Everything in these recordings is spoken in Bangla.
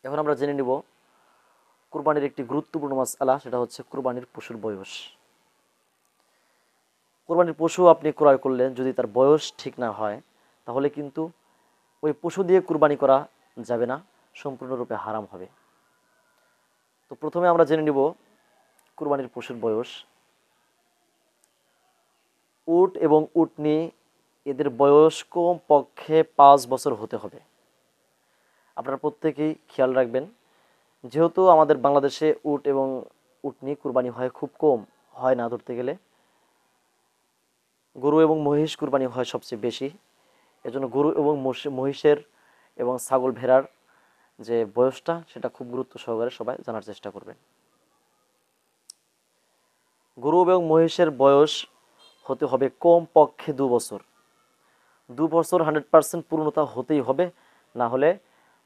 এখন আমরা জেনে নিব কুরবানির একটি গুরুত্বপূর্ণ মাসআলা, সেটা হচ্ছে কুরবানির পশুর বয়স। কুরবানির পশু আপনি ক্রয় করলেন, যদি তার বয়স ঠিক না হয় তাহলে কিন্তু ওই পশু দিয়ে কুরবানি করা যাবে না, সম্পূর্ণরূপে হারাম হবে। তো প্রথমে আমরা জেনে নিব কুরবানির পশুর বয়স। উট এবং উটনি এদের বয়স কমপক্ষে 5 বছর হতে হবে। আপনারা প্রত্যেকেই খেয়াল রাখবেন, যেহেতু আমাদের বাংলাদেশে উট এবং উটনি কুরবানি হয় খুব কম, হয় না ধরতে গেলে। গরু এবং মহিষ কুরবানি হয় সবচেয়ে বেশি। এজন্য গরু এবং মহিষের এবং ছাগল ভেড়ার যে বয়সটা, সেটা খুব গুরুত্ব সহকারে সবাই জানার চেষ্টা করবেন। গরু এবং মহিষের বয়স হতে হবে কমপক্ষে 2 বছর। 2 বছর 100% পূর্ণতা হতেই হবে, না হলে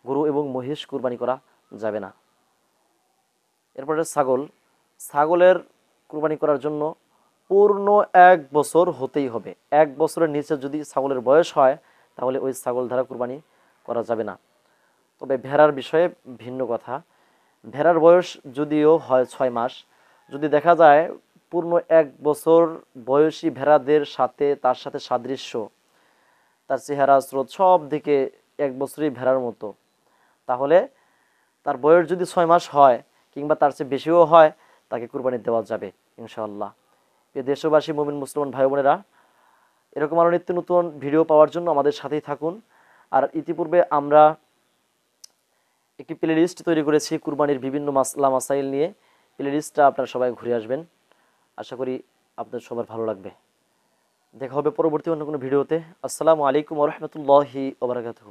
গরু এবং মহিষ কুরবানি করা যাবে না। এরপরে ছাগল। ছাগলের কুরবানি করার জন্য পূর্ণ 1 বছর হতেই হবে। 1 বছরের নিচে যদি ছাগলের বয়স হয় তাহলে ওই ছাগল দ্বারা কুরবানি করা যাবে না। তবে ভেড়ার বিষয়ে ভিন্ন কথা। ভেড়ার বয়স যদিও হয় 6 মাস, যদি দেখা যায় পূর্ণ 1 বছর বয়সী ভেড়াদের সাথে তার সাথে সাদৃশ্য, তার চেহারা স্রোত সব দিকে 1 বছরই ভেড়ার মতো, তাহলে তার বয়স যদি 6 মাস হয় কিংবা তার চেয়ে বেশিও হয়, তাকে কুরবানি দেওয়া যাবে ইনশাআল্লাহ। এ দেশবাসী মুমিন মুসলমান ভাই বোনেরা, এরকম আরও নিত্য নতুন ভিডিও পাওয়ার জন্য আমাদের সাথেই থাকুন। আর ইতিপূর্বে আমরা একটি প্লে লিস্ট তৈরি করেছি কুরবানির বিভিন্ন মাসলা মাসাইল নিয়ে। প্লে লিস্টটা আপনারা সবাই ঘুরে আসবেন, আশা করি আপনাদের সবার ভালো লাগবে। দেখা হবে পরবর্তী অন্য কোনো ভিডিওতে। আসসালামু আলাইকুম ওয়া রাহমাতুল্লাহি ওয়া বারাকাতুহু।